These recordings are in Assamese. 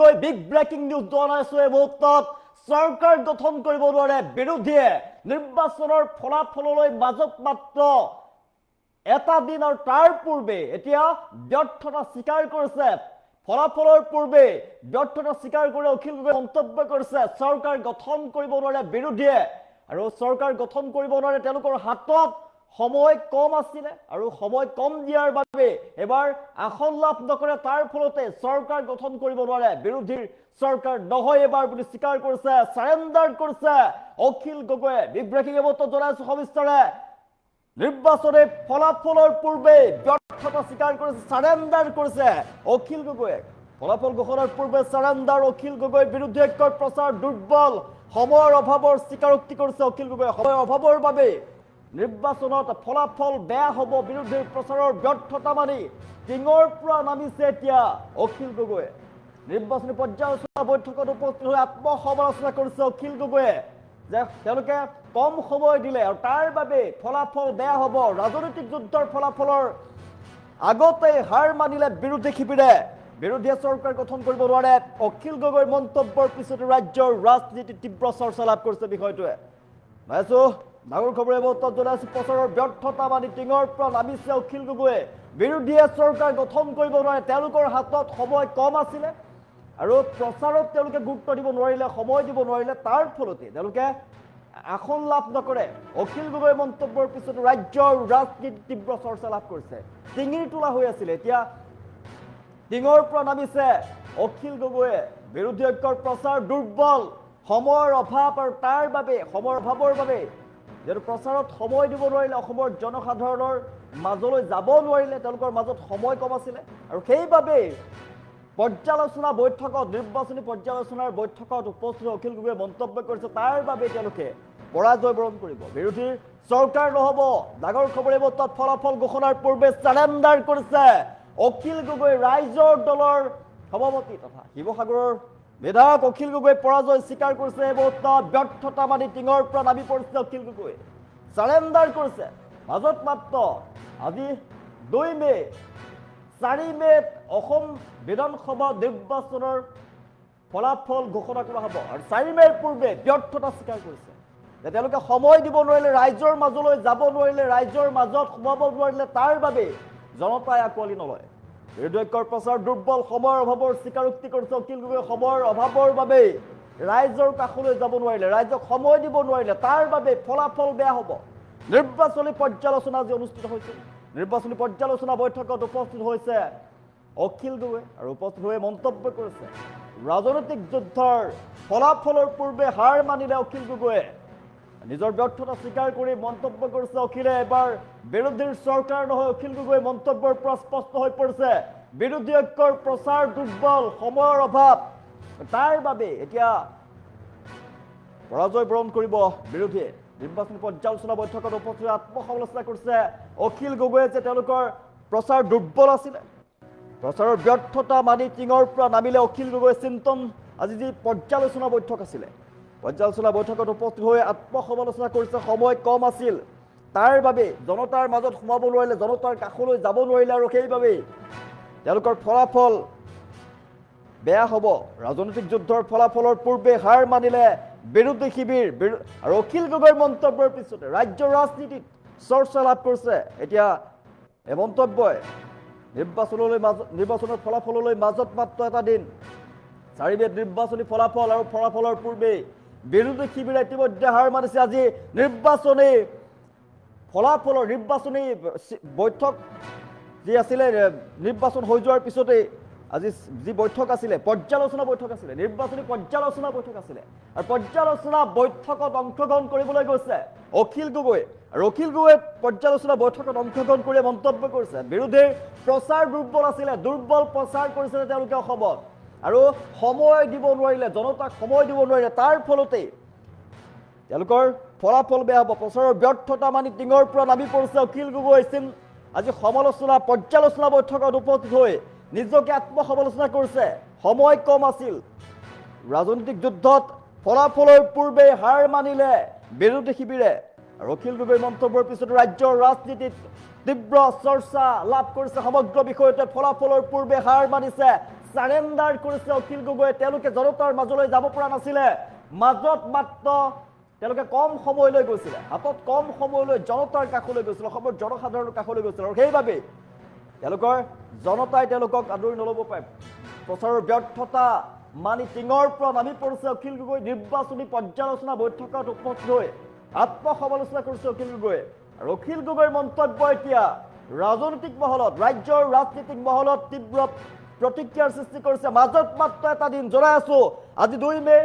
গৈ বিগ ব্ৰেকিং নিউজ জনাইছো। এই মুহূৰ্তত চৰকাৰ গঠন কৰিব নোৱাৰে বিৰোধীয়ে নিৰ্বাচনৰ ফলাফললৈ মাজত মাত্ৰ এটা দিন আৰু তাৰ পূৰ্বে এতিয়া ব্যৰ্থতা স্বীকাৰ কৰিছে। ফলাফলৰ পূৰ্বে ব্যৰ্থতা স্বীকাৰ কৰি অখিল গগৈয়ে মন্তব্য কৰিছে চৰকাৰ গঠন কৰিব নোৱাৰে বিৰোধীয়ে। আৰু চৰকাৰ গঠন কৰিব নোৱাৰে, তেওঁলোকৰ হাতত সময় কম আছিলে আৰু সময় কম দিয়াৰ বাবে এবাৰ আসন লাভ নকৰে। তাৰ ফলতে চৰকাৰ গঠন কৰিব নোৱাৰে, বিৰোধীৰ চৰকাৰ নহয় এবাৰ বুলি স্বীকাৰ কৰিছে, চাৰেণ্ডাৰ কৰিছে অখিল গগৈয়ে। বিগ ব্ৰেকিং এবত জনাইছো সবিস্তাৰে। নিৰ্বাচনী ফলাফলৰ পূৰ্বে ব্যৰ্থতা স্বীকাৰ কৰিছে, চাৰেণ্ডাৰ কৰিছে অখিল গগৈয়ে। ফলাফল ঘোষণাৰ পূৰ্বে চাৰেণ্ডাৰ অখিল গগৈ। বিৰোধী ঐক্যৰ প্ৰচাৰ দুৰ্বল, সময়ৰ অভাৱৰ স্বীকাৰোক্তি কৰিছে অখিল গগৈয়ে। সময়ৰ অভাৱৰ বাবে নিৰ্বাচনত ফলাফল বেয়া হ'ব, বিৰোধীৰ প্ৰচাৰৰ ব্যৰ্থতা মানি টিঙৰ পৰা নামিছে এতিয়া অখিল গগৈয়ে। নিৰ্বাচনী পৰ্যালোচনা বৈঠকত উপস্থিত হৈ আত্মসমালোচনা কৰিছে অখিল গগৈয়ে যে তেওঁলোকে কম সময় দিলে আৰু তাৰ বাবে ফলাফল বেয়া হ'ব। ৰাজনৈতিক যুদ্ধৰ ফলাফলৰ আগতে হাৰ মানিলে বিৰোধী শিবিৰে, বিৰোধীয়ে চৰকাৰ গঠন কৰিব নোৱাৰে। অখিল গগৈৰ মন্তব্যৰ পিছতে ৰাজ্যৰ ৰাজনীতিত তীব্ৰ চৰ্চা লাভ কৰিছে বিষয়টোৱে। নাইছো ডাঙৰ খবৰে মুহূৰ্তত জনাইছো প্ৰচাৰৰ ব্যৰ্থতা মানি টিঙৰ পৰা নামিছে অখিল গগৈয়ে। বিৰোধীয়ে চৰকাৰ গঠন কৰিব নোৱাৰে, তেওঁলোকৰ হাতত সময় কম আছিলে আৰু প্ৰচাৰত তেওঁলোকে গুৰুত্ব দিব নোৱাৰিলে, সময় দিব নোৱাৰিলে। তাৰ ফলতে তেওঁলোকে আসন লাভ নকৰে। অখিল গগৈৰ মন্তব্যৰ পিছত ৰাজ্যৰ ৰাজনীতিত তীব্ৰ চৰ্চা লাভ কৰিছে। টিঙিৰ তোলা হৈ আছিলে, এতিয়া টিঙৰ পৰা নামিছে অখিল গগৈয়ে। বিৰোধী ঐক্যৰ প্ৰচাৰ দুৰ্বল, সময়ৰ অভাৱ আৰু তাৰ বাবে সময়ৰ অভাৱৰ বাবে যিহেতু প্ৰচাৰত সময় দিব নোৱাৰিলে, অসমৰ জনসাধাৰণৰ মাজলৈ যাব নোৱাৰিলে, তেওঁলোকৰ মাজত সময় কম আছিলে আৰু সেইবাবেই পৰ্যালোচনা বৈঠকত, নিৰ্বাচনী পৰ্যালোচনাৰ বৈঠকত উপস্থিত অখিল গগৈয়ে মন্তব্য কৰিছে তাৰ বাবে তেওঁলোকে পৰাজয় বৰণ কৰিব, বিৰোধীৰ চৰকাৰ নহ'ব। ডাঙৰ খবৰে মুহূৰ্তত ফলাফল ঘোষণাৰ পূৰ্বে চাৰেণ্ডাৰ কৰিছে অখিল গগৈ। ৰাইজৰ দলৰ সভাপতি তথা শিৱসাগৰৰ বিধায়ক অখিল গগৈ পৰাজয় স্বীকাৰ কৰিছে। এই মুহূৰ্তত ব্যৰ্থতা মানি টিঙৰ পৰা নামি পৰিছে অখিল গগৈ, চাৰেণ্ডাৰ কৰিছে। মাজত মাত্ৰ আজি 2 মে, 4 মে'ত অসম বিধানসভা নিৰ্বাচনৰ ফলাফল ঘোষণা কৰা হ'ব আৰু 4 মে'ৰ পূৰ্বে ব্যৰ্থতা স্বীকাৰ কৰিছে যে তেওঁলোকে সময় দিব নোৱাৰিলে, ৰাইজৰ মাজলৈ যাব নোৱাৰিলে, ৰাইজৰ মাজত সোমাব নোৱাৰিলে, তাৰ বাবে জনতাই আঁকোৱালি নলয়। বিৰোধী ঐক্যৰ প্ৰচাৰ দুৰ্বল, সময়ৰ অভাৱৰ স্বীকাৰোক্তি কৰিছে অখিল গগৈ। সময়ৰ অভাৱৰ বাবে ৰাইজৰ কাষলৈ যাব নোৱাৰিলে, ৰাইজক সময় দিব নোৱাৰিলে, তাৰ বাবে ফলাফল বেয়া হ'ব। নিৰ্বাচনী পৰ্যালোচনা আজি অনুষ্ঠিত হৈছিল। নিৰ্বাচনী পৰ্যালোচনা বৈঠকত উপস্থিত হৈছে অখিল গগৈ আৰু উপস্থিত হৈ মন্তব্য কৰিছে ৰাজনৈতিক যুদ্ধৰ ফলাফলৰ পূৰ্বে হাৰ মানিলে অখিল গগৈয়ে। নিজৰ ব্যৰ্থতা স্বীকাৰ কৰি মন্তব্য কৰিছে অখিলে। এবাৰ বিৰোধীৰ চৰকাৰ নহয়, অখিল গগৈ মন্তব্যৰ পৰা স্পষ্ট হৈ পৰিছে বিৰোধী ঐক্যৰ প্ৰচাৰ দুৰ্বল, সময়ৰ অভাৱ, তাৰ বাবে এতিয়া পৰাজয় বৰণ কৰিব বিৰোধীয়ে। নিৰ্বাচনী পৰ্যালোচনা বৈঠকত উপস্থিত আত্মসমালোচনা কৰিছে অখিল গগৈয়ে যে তেওঁলোকৰ প্ৰচাৰ দুৰ্বল আছিলে, প্ৰচাৰৰ ব্যৰ্থতা মানি টিঙৰ পৰা নামিলে অখিল গগৈ। চিন্তন আজি যি পৰ্যালোচনা বৈঠক আছিলে, পৰ্যালোচনা বৈঠকত উপস্থিত হৈ আত্মসমালোচনা কৰিছে। সময় কম আছিল, তাৰ বাবে জনতাৰ মাজত সোমাব নোৱাৰিলে, জনতাৰ কাষলৈ যাব নোৱাৰিলে আৰু সেইবাবেই তেওঁলোকৰ ফলাফল বেয়া হ'ব। ৰাজনৈতিক যুদ্ধৰ ফলাফলৰ পূৰ্বে হাৰ মানিলে বিৰোধী শিবিৰ আৰু অখিল গগৈৰ মন্তব্যৰ পিছতে ৰাজ্যৰ ৰাজনীতিত চৰ্চা লাভ কৰিছে এতিয়া এই মন্তব্যই। নিৰ্বাচনৰ ফলাফললৈ মাজত মাত্ৰ এটা দিন, 4 মে'ত নিৰ্বাচনী ফলাফল আৰু ফলাফলৰ পূৰ্বে বিৰোধী শিবিৰে ইতিমধ্যে হাৰ মানিছে। আজি নিৰ্বাচনী ফলাফলৰ নিৰ্বাচনী বৈঠক যি আছিলে, নিৰ্বাচন হৈ যোৱাৰ পিছতেই আজি যি বৈঠক আছিলে, পৰ্যালোচনা বৈঠক আছিলে, নিৰ্বাচনী পৰ্যালোচনা বৈঠক আছিলে আৰু পৰ্যালোচনা বৈঠকত অংশগ্ৰহণ কৰিবলৈ গৈছে অখিল গগৈ। আৰু অখিল গগৈ পৰ্যালোচনা বৈঠকত অংশগ্ৰহণ কৰি মন্তব্য কৰিছে বিৰোধীৰ প্ৰচাৰ দুৰ্বল আছিলে, দুৰ্বল প্ৰচাৰ কৰিছিলে তেওঁলোকে অসমত আৰু সময় দিব নোৱাৰিলে, জনতাক সময় দিব নোৱাৰিলে, তাৰ ফলতেই তেওঁলোকৰ ফলাফল বেয়া হ'ব। প্ৰচাৰৰ ব্যৰ্থতা মানি টিঙৰ পৰা নামি পৰিছে অখিল গগৈ। আজি সমালোচনা পৰ্যালোচনা বৈঠকত উপস্থিত হৈ নিজকে আত্মসমালোচনা কৰিছে। সময় কম আছিল, ৰাজনৈতিক যুদ্ধত ফলাফলৰ পূৰ্বে হাৰ মানিলে বিৰোধী শিবিৰে আৰু অখিল গগৈৰ মন্তব্যৰ পিছত ৰাজ্যৰ ৰাজনীতিত তীব্ৰ চৰ্চা লাভ কৰিছে সমগ্ৰ বিষয়তে। ফলাফলৰ পূৰ্বে হাৰ মানিছে সাৰেণ্ডাৰ কৰিছে অখিল গগৈয়ে তেওঁলোকে জনতাৰ মাজলৈ যাব পৰা নাছিলে মাজত মাত্ৰ তেওঁলোকে কম সময়লৈ গৈছিলে হাতত কম সময়লৈ জনতাৰ কাষলৈ গৈছিল অসমৰ জনসাধাৰণৰ কাষলৈ গৈছিল আৰু সেইবাবে তেওঁলোকৰ জনতাই তেওঁলোকক আদৰি নল'ব পাৰে প্ৰচাৰৰ ব্যৰ্থতা মানি টিঙৰ পৰা নামি পৰিছে অখিল গগৈ নিৰ্বাচনী পৰ্যালোচনা বৈঠকত উপস্থিত হৈ আত্মসমালোচনা কৰিছে অখিল গগৈয়ে আৰু অখিল গগৈৰ মন্তব্য এতিয়া ৰাজনৈতিক মহলত ৰাজ্যৰ ৰাজনীতিক মহলত তীব্ৰ প্ৰতিক্ৰিয়াৰ সৃষ্টি কৰিছে মাজত মাত্ৰ এটা দিন জনাই আছো আজি 2 মে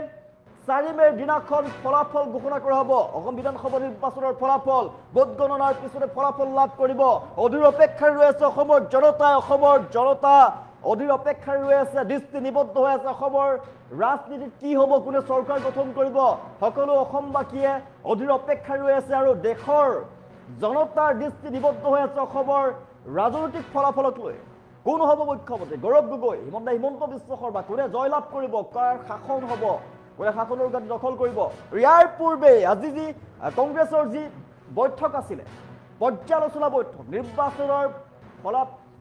4 মেৰ দিনাখন ফলাফল ঘোষণা কৰা হ'ব অসম বিধানসভা নিৰ্বাচনৰ ফলাফল ভোট গণনাৰ পিছতে ফলাফল লাভ কৰিব অধীৰ অপেক্ষাৰে ৰৈ আছে অসমৰ জনতা অধীৰ অপেক্ষাৰে ৰৈ আছে দৃষ্টি নিবদ্ধ হৈ আছে অসমৰ ৰাজনীতিত কি হ'ব কোনে চৰকাৰ গঠন কৰিব সকলো অসমবাসীয়ে অধীৰ অপেক্ষাৰে ৰৈ আছে আৰু দেশৰ জনতাৰ দৃষ্টি নিবদ্ধ হৈ আছে অসমৰ ৰাজনৈতিক ফলাফলক লৈ কোন হ'ব মুখ্যমন্ত্ৰী গৌৰৱ গগৈ হিমন্ত বিশ্ব শৰ্মা কোনে জয়লাভ কৰিব কাৰ শাসন হ'ব কোনে শাসনৰ গাদি দখল কৰিব ইয়াৰ পূৰ্বে আজি যি কংগ্ৰেছৰ যি বৈঠক আছিলে পৰ্যালোচনা বৈঠক নিৰ্বাচনৰ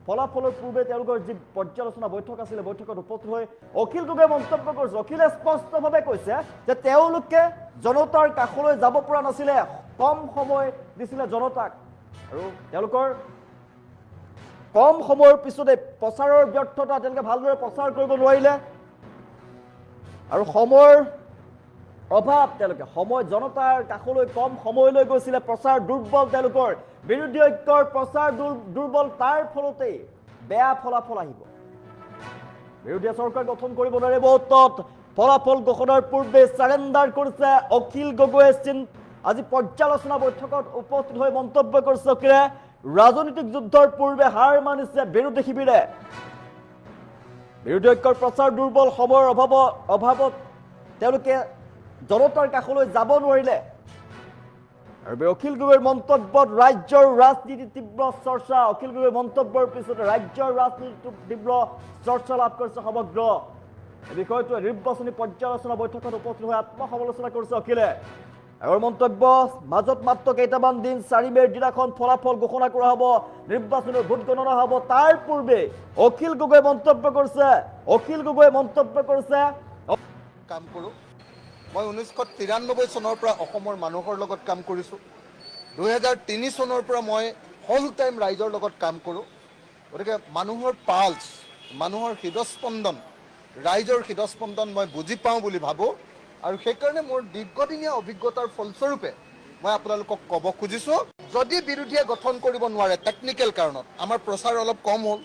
ফলাফলৰ পূৰ্বে তেওঁলোকৰ যি পৰ্যালোচনা বৈঠক আছিলে বৈঠকত উপস্থিত হৈ অখিল গগৈয়ে মন্তব্য কৰিছে অখিলে স্পষ্টভাৱে কৈছে যে তেওঁলোকে জনতাৰ কাষলৈ যাব পৰা নাছিলে কম সময় দিছিলে জনতাক আৰু তেওঁলোকৰ কম সময়ৰ পিছতে প্ৰচাৰৰ ব্যৰ্থতা তেওঁলোকে ভালদৰে প্ৰচাৰ কৰিব নোৱাৰিলে আৰু সময়ৰ অভাৱ তেওঁলোকে সময় জনতাৰ কাষলৈ কম সময়লৈ গৈছিলে প্ৰচাৰ দুৰ্বল তেওঁলোকৰ বিৰোধী ঐক্যৰ প্ৰচাৰ দুৰ্বল তাৰ ফলতেই বেয়া ফলাফল আহিব বিৰোধী চৰকাৰ গঠন কৰিব নোৱাৰিব ফলাফল ঘোষণাৰ পূৰ্বে সাৰেণ্ডাৰ কৰিছে অখিল গগৈয়ে আজি পৰ্যালোচনা বৈঠকত উপস্থিত হৈ মন্তব্য কৰিছে অখিলে ৰাজনৈতিক যুদ্ধৰ পূৰ্বে হাৰ মানিছে বিৰোধী শিবিৰে বিৰোধী ঐক্যৰ প্ৰচাৰ দুৰ্বল সময়ৰ অভাৱত তেওঁলোকে জনতাৰ কাষলৈ যাব নোৱাৰিলে আৰু অখিল গগৈৰ মন্তব্যত ৰাজ্যৰ ৰাজনীতি তীব্ৰ চৰ্চা অখিল গগৈৰ মন্তব্যৰ পিছতে ৰাজ্যৰ ৰাজনীতি তীব্ৰ চৰ্চা লাভ কৰিছে সমগ্ৰ এই বিষয়টোৱে নিৰ্বাচনী পৰ্যালোচনা বৈঠকত উপস্থিত হৈ আত্মসমালোচনা কৰিছে অখিলে আৰু মন্তব্য মাজত মাত্ৰ কেইটামান দিন 4 মেৰ দিনাখন ফলাফল ঘোষণা কৰা হ'ব নিৰ্বাচনৰ ভোট গণনা হ'ব তাৰ পূৰ্বে অখিল গগৈয়ে মন্তব্য কৰিছে কাম কৰোঁ মই 1993 চনৰ পৰা অসমৰ মানুহৰ লগত কাম কৰিছোঁ 2003 চনৰ পৰা মই হোল টাইম ৰাইজৰ লগত কাম কৰোঁ গতিকে মানুহৰ পালছ মানুহৰ হৃদস্পন্দন ৰাইজৰ হৃদস্পন্দন মই বুজি পাওঁ বুলি ভাবোঁ আৰু সেইকাৰণে মোৰ দীৰ্ঘদিনীয়া অভিজ্ঞতাৰ ফলস্বৰূপে মই আপোনালোকক ক'ব খুজিছোঁ যদি বিৰোধীয়ে গঠন কৰিব নোৱাৰে টেকনিকেল কাৰণত আমাৰ প্ৰচাৰ অলপ কম হ'ল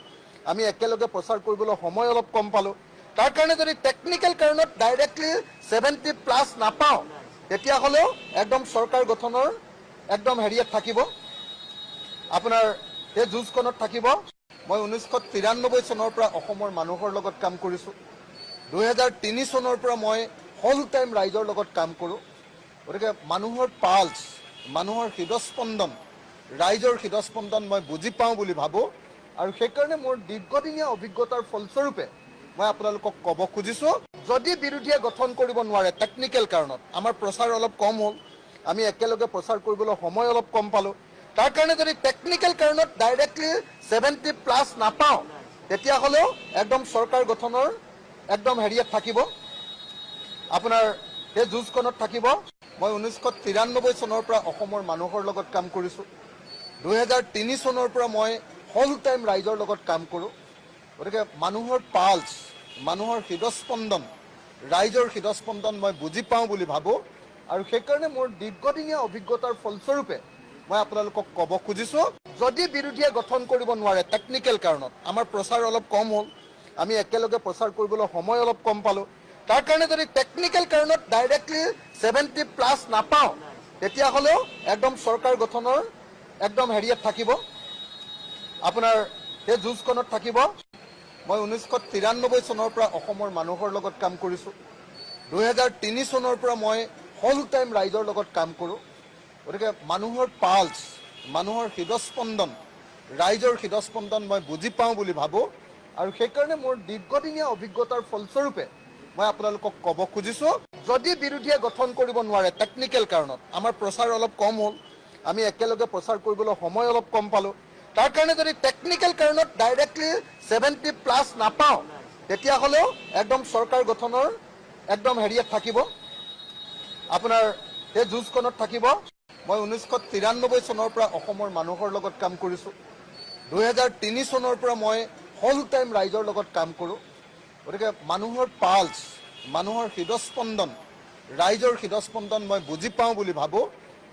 আমি একেলগে প্ৰচাৰ কৰিবলৈ সময় অলপ কম পালোঁ তাৰ কাৰণে যদি টেকনিকেল কাৰণত ডাইৰেক্টলি 70+ নাপাওঁ তেতিয়াহ'লেও একদম চৰকাৰ গঠনৰ একদম হেৰিয়াত থাকিব আপোনাৰ সেই যুঁজখনত থাকিব মই 1993 চনৰ পৰা অসমৰ মানুহৰ লগত কাম কৰিছোঁ 2003 চনৰ পৰা মই হোল টাইম ৰাইজৰ লগত কাম কৰোঁ গতিকে মানুহৰ পালছ মানুহৰ হৃদস্পন্দন ৰাইজৰ হৃদস্পন্দন মই বুজি পাওঁ বুলি ভাবোঁ আৰু সেইকাৰণে মোৰ দীৰ্ঘদিনীয়া অভিজ্ঞতাৰ ফলস্বৰূপে মই আপোনালোকক ক'ব খুজিছোঁ যদি বিৰোধীয়ে গঠন কৰিব নোৱাৰে টেকনিকেল কাৰণত আমাৰ প্ৰচাৰ অলপ কম হ'ল আমি একেলগে প্ৰচাৰ কৰিবলৈ সময় অলপ কম পালোঁ তাৰ কাৰণে যদি টেকনিকেল কাৰণত ডাইৰেক্টলি 70+ নাপাওঁ তেতিয়াহ'লেও একদম চৰকাৰ গঠনৰ একদম হেৰিয়াত থাকিব আপোনাৰ সেই যুঁজখনত থাকিব মই 1993 চনৰ পৰা অসমৰ মানুহৰ লগত কাম কৰিছোঁ 2003 চনৰ পৰা মই হোল টাইম ৰাইজৰ লগত কাম কৰোঁ গতিকে মানুহৰ পালছ মানুহৰ হৃদস্পন্দন ৰাইজৰ হৃদস্পন্দন মই বুজি পাওঁ বুলি ভাবোঁ আৰু সেইকাৰণে মোৰ দীৰ্ঘদিনীয়া অভিজ্ঞতাৰ ফলস্বৰূপে মই আপোনালোকক ক'ব খুজিছোঁ যদি বিৰোধীয়ে গঠন কৰিব নোৱাৰে টেকনিকেল কাৰণত আমাৰ প্ৰচাৰ অলপ কম হ'ল আমি একেলগে প্ৰচাৰ কৰিবলৈ সময় অলপ কম পালোঁ তাৰ কাৰণে যদি টেকনিকেল কাৰণত ডাইৰেক্টলি 70+ নাপাওঁ তেতিয়াহ'লেও একদম চৰকাৰ গঠনৰ একদম হেৰিয়াত থাকিব আপোনাৰ সেই যুঁজখনত থাকিব মই 1993 চনৰ পৰা অসমৰ মানুহৰ লগত কাম কৰিছোঁ 2003 চনৰ পৰা মই হোল টাইম ৰাইজৰ লগত কাম কৰোঁ গতিকে মানুহৰ পালছ মানুহৰ হৃদস্পন্দন ৰাইজৰ হৃদস্পন্দন মই বুজি পাওঁ বুলি ভাবোঁ আৰু সেইকাৰণে মোৰ দীৰ্ঘদিনীয়া অভিজ্ঞতাৰ ফলস্বৰূপে মই আপোনালোকক ক'ব খুজিছোঁ যদি বিৰোধীয়ে গঠন কৰিব নোৱাৰে টেকনিকেল কাৰণত আমাৰ প্ৰচাৰ অলপ কম হ'ল আমি একেলগে প্ৰচাৰ কৰিবলৈ সময় অলপ কম পালোঁ তাৰ কাৰণে যদি টেকনিকেল কাৰণত ডাইৰেক্টলি 70+ নাপাওঁ তেতিয়াহ'লেও একদম চৰকাৰ গঠনৰ একদম হেৰিয়াত থাকিব, আপোনাৰ সেই যুঁজখনত থাকিব। মই 1993 চনৰ পৰা অসমৰ মানুহৰ লগত কাম কৰিছোঁ। 2003 চনৰ পৰা মই হোল টাইম ৰাইজৰ লগত কাম কৰোঁ। গতিকে মানুহৰ পালছ, মানুহৰ হৃদস্পন্দন, ৰাইজৰ হৃদস্পন্দন মই বুজি পাওঁ বুলি ভাবোঁ।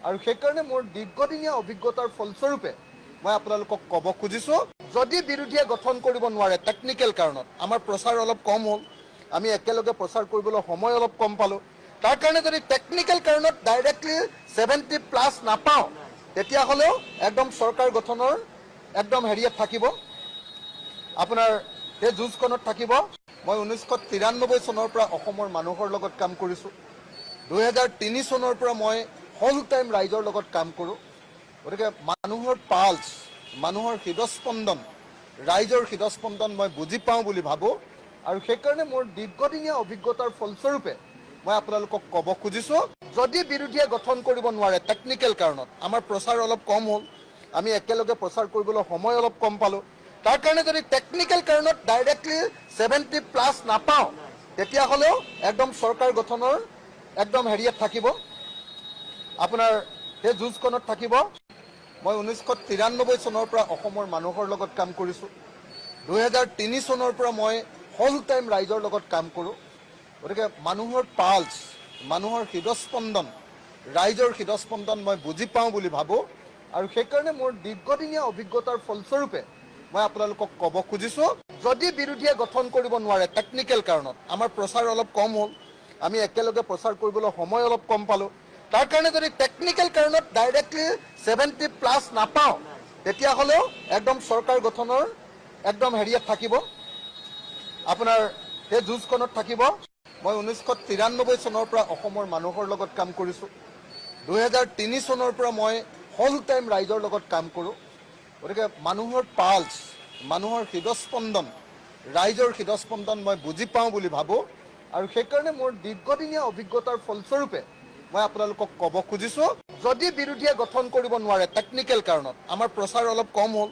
আৰু সেইকাৰণে মোৰ দীৰ্ঘদিনীয়া অভিজ্ঞতাৰ ফলস্বৰূপে মই আপোনালোকক ক'ব খুজিছোঁ, যদি বিৰোধীয়ে গঠন কৰিব নোৱাৰে টেকনিকেল কাৰণত, আমাৰ প্ৰচাৰ অলপ কম হ'ল, আমি একেলগে প্ৰচাৰ কৰিবলৈ সময় অলপ কম পালোঁ, তাৰ কাৰণে যদি টেকনিকেল কাৰণত ডাইৰেক্টলি 70+ নাপাওঁ, তেতিয়াহ'লেও একদম চৰকাৰ গঠনৰ একদম হেৰিয়াত থাকিব, আপোনাৰ সেই যুঁজখনত থাকিব। মই 1993 চনৰ পৰা অসমৰ মানুহৰ লগত কাম কৰিছোঁ। 2003 চনৰ পৰা মই হোল টাইম ৰাইজৰ লগত কাম কৰোঁ। গতিকে মানুহৰ পালছ, মানুহৰ হৃদস্পন্দন, ৰাইজৰ হৃদস্পন্দন মই বুজি পাওঁ বুলি ভাবোঁ। আৰু সেইকাৰণে মোৰ দীৰ্ঘদিনীয়া অভিজ্ঞতাৰ ফলস্বৰূপে মই আপোনালোকক ক'ব খুজিছোঁ, যদি বিৰোধীয়ে গঠন কৰিব নোৱাৰে টেকনিকেল কাৰণত, আমাৰ প্ৰচাৰ অলপ কম হ'ল, আমি একেলগে প্ৰচাৰ কৰিবলৈ সময় অলপ কম পালোঁ, তাৰ কাৰণে যদি টেকনিকেল কাৰণত ডাইৰেক্টলি 70+ নাপাওঁ, তেতিয়াহ'লেও একদম চৰকাৰ গঠনৰ একদম হেৰিয়াত থাকিব, আপোনাৰ সেই যুঁজখনত থাকিব। মই 1993 চনৰ পৰা অসমৰ মানুহৰ লগত কাম কৰিছোঁ। 2003 চনৰ পৰা মই হোল টাইম ৰাইজৰ লগত কাম কৰোঁ। গতিকে মানুহৰ পালছ, মানুহৰ হৃদস্পন্দন, ৰাইজৰ হৃদস্পন্দন মই বুজি পাওঁ বুলি ভাবোঁ। আৰু সেইকাৰণে মোৰ দীৰ্ঘদিনীয়া অভিজ্ঞতাৰ ফলস্বৰূপে মই আপোনালোকক ক'ব খুজিছোঁ, যদি বিৰোধীয়ে গঠন কৰিব নোৱাৰে টেকনিকেল কাৰণত, আমাৰ প্ৰচাৰ অলপ কম হ'ল, আমি একেলগে প্ৰচাৰ কৰিবলৈ সময় অলপ কম পালোঁ, তাৰ কাৰণে যদি টেকনিকেল কাৰণত ডাইৰেক্টলি 70+ নাপাওঁ, তেতিয়াহ'লেও একদম চৰকাৰ গঠনৰ একদম হেৰিয়াত থাকিব, আপোনাৰ সেই যুঁজখনত থাকিব। মই 1993 চনৰ পৰা অসমৰ মানুহৰ লগত কাম কৰিছোঁ। 2003 চনৰ পৰা মই হোল টাইম ৰাইজৰ লগত কাম কৰোঁ। গতিকে মানুহৰ পালছ, মানুহৰ হৃদস্পন্দন, ৰাইজৰ হৃদস্পন্দন মই বুজি পাওঁ বুলি ভাবোঁ। আৰু সেইকাৰণে মোৰ দীৰ্ঘদিনীয়া অভিজ্ঞতাৰ ফলস্বৰূপে মই আপোনালোকক ক'ব খুজিছোঁ, যদি বিৰোধীয়ে গঠন কৰিব নোৱাৰে টেকনিকেল কাৰণত, আমাৰ প্ৰচাৰ অলপ কম হ'ল,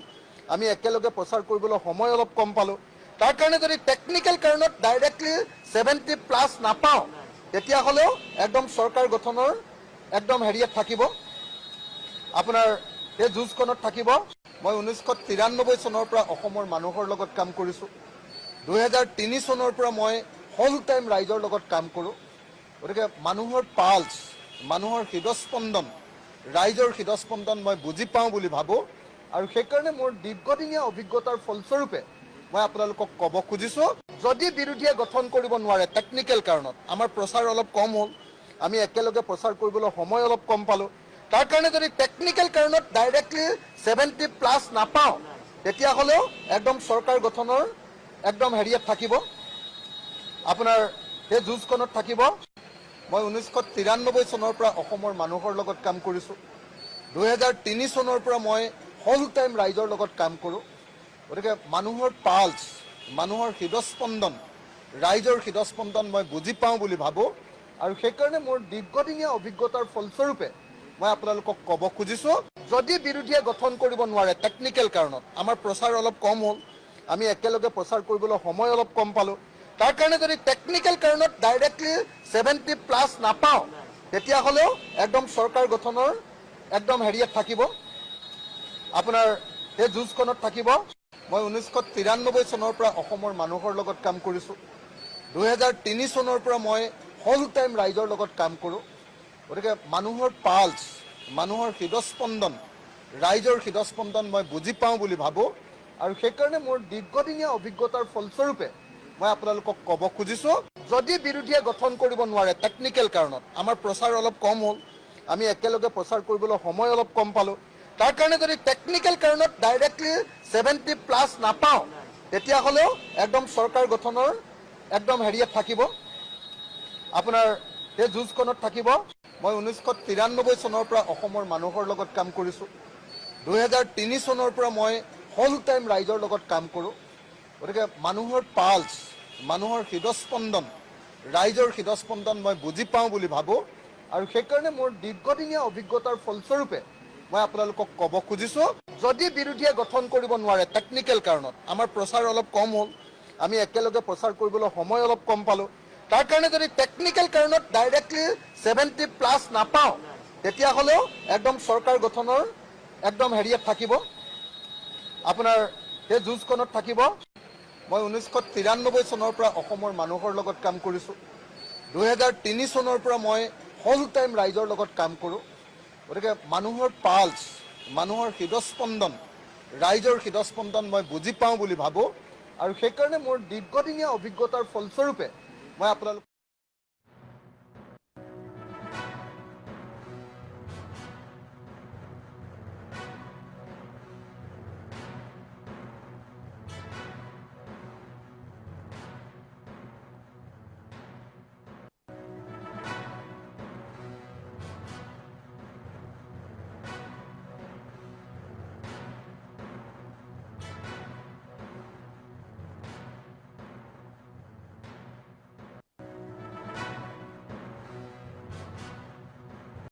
আমি একেলগে প্ৰচাৰ কৰিবলৈ সময় অলপ কম পালোঁ, তাৰ কাৰণে যদি টেকনিকেল কাৰণত ডাইৰেক্টলি 70+ নাপাওঁ, তেতিয়াহ'লেও একদম চৰকাৰ গঠনৰ একদম হেৰিয়াত থাকিব, আপোনাৰ সেই যুঁজখনত থাকিব। মই 1993 চনৰ পৰা অসমৰ মানুহৰ লগত কাম কৰিছোঁ। 2003 চনৰ পৰা মই হোল টাইম ৰাইজৰ লগত কাম কৰোঁ। গতিকে মানুহৰ পালছ, মানুহৰ হৃদস্পন্দন, ৰাইজৰ হৃদস্পন্দন মই বুজি পাওঁ বুলি ভাবোঁ। আৰু সেইকাৰণে মোৰ দীৰ্ঘদিনীয়া অভিজ্ঞতাৰ ফলস্বৰূপে মই আপোনালোকক ক'ব খুজিছোঁ, যদি বিৰোধীয়ে গঠন কৰিব নোৱাৰে টেকনিকেল কাৰণত, আমাৰ প্ৰচাৰ অলপ কম হ'ল, আমি একেলগে প্ৰচাৰ কৰিবলৈ সময় অলপ কম পালোঁ, তাৰ কাৰণে যদি টেকনিকেল কাৰণত ডাইৰেক্টলি 70+ নাপাওঁ, তেতিয়াহ'লেও একদম চৰকাৰ গঠনৰ একদম হেৰিয়াত থাকিব, আপোনাৰ সেই যুঁজখনত থাকিব। মই 1993 চনৰ পৰা অসমৰ মানুহৰ লগত কাম কৰিছোঁ। 2003 চনৰ পৰা মই হোল টাইম ৰাইজৰ লগত কাম কৰোঁ। গতিকে মানুহৰ পালছ, মানুহৰ হৃদস্পন্দন, ৰাইজৰ হৃদস্পন্দন মই বুজি পাওঁ বুলি ভাবোঁ। আৰু সেইকাৰণে মোৰ দীৰ্ঘদিনীয়া অভিজ্ঞতাৰ ফলস্বৰূপে মই আপোনালোকক ক'ব খুজিছোঁ, যদি বিৰোধীয়ে গঠন কৰিব নোৱাৰে টেকনিকেল কাৰণত, আমাৰ প্ৰচাৰ অলপ কম হ'ল, আমি একেলগে প্ৰচাৰ কৰিবলৈ সময় অলপ কম পালোঁ, তাৰ কাৰণে যদি টেকনিকেল কাৰণত ডাইৰেক্টলি 70+ নাপাওঁ, তেতিয়াহ'লেও একদম চৰকাৰ গঠনৰ একদম হেৰিয়াত থাকিব, আপোনাৰ সেই যুঁজখনত থাকিব। মই 1993 চনৰ পৰা অসমৰ মানুহৰ লগত কাম কৰিছোঁ। 2003 চনৰ পৰা মই হোল টাইম ৰাইজৰ লগত কাম কৰোঁ। গতিকে মানুহৰ পালছ, মানুহৰ হৃদস্পন্দন, ৰাইজৰ হৃদস্পন্দন মই বুজি পাওঁ বুলি ভাবোঁ। আৰু সেইকাৰণে মোৰ দীৰ্ঘদিনীয়া অভিজ্ঞতাৰ ফলস্বৰূপে মই আপোনালোকক ক'ব খুজিছোঁ, যদি বিৰোধীয়ে গঠন কৰিব নোৱাৰে টেকনিকেল কাৰণত, আমাৰ প্ৰচাৰ অলপ কম হ'ল, আমি একেলগে প্ৰচাৰ কৰিবলৈ সময় অলপ কম পালোঁ, তাৰ কাৰণে যদি টেকনিকেল কাৰণত ডাইৰেক্টলি 70+ নাপাওঁ, তেতিয়াহ'লেও একদম চৰকাৰ গঠনৰ একদম হেৰিয়াত থাকিব, আপোনাৰ সেই যুঁজখনত থাকিব। মই 1993 চনৰ পৰা অসমৰ মানুহৰ লগত কাম কৰিছোঁ। 2003 চনৰ পৰা মই হোল টাইম ৰাইজৰ লগত কাম কৰোঁ। গতিকে মানুহৰ পালছ, মানুহৰ হৃদস্পন্দন, ৰাইজৰ হৃদস্পন্দন মই বুজি পাওঁ বুলি ভাবোঁ। আৰু সেইকাৰণে মোৰ দীৰ্ঘদিনীয়া অভিজ্ঞতাৰ ফলস্বৰূপে মই আপোনালোকক ক'ব খুজিছোঁ, যদি বিৰোধীয়ে গঠন কৰিব নোৱাৰে টেকনিকেল কাৰণত, আমাৰ প্ৰচাৰ অলপ কম হ'ল, আমি একেলগে প্ৰচাৰ কৰিবলৈ সময় অলপ কম পালোঁ। তাৰ কাৰণে যদি টেকনিকেল কাৰণত ডাইৰেক্টলি 70+ নাপাওঁ, তেতিয়াহ'লেও একদম চৰকাৰ গঠনৰ একদম হেৰিয়াত থাকিব, আপোনাৰ সেই যুঁজখনত থাকিব। মই 1993 চনৰ পৰা অসমৰ মানুহৰ লগত কাম কৰিছোঁ। 2003 চনৰ পৰা মই হোল টাইম ৰাইজৰ লগত কাম কৰোঁ। গতিকে মানুহৰ পালছ, মানুহৰ হৃদস্পন্দন, ৰাইজৰ হৃদস্পন্দন মই বুজি পাওঁ বুলি ভাবোঁ। আৰু সেইকাৰণে মোৰ দীৰ্ঘদিনীয়া অভিজ্ঞতাৰ ফলস্বৰূপে মই আপোনালোক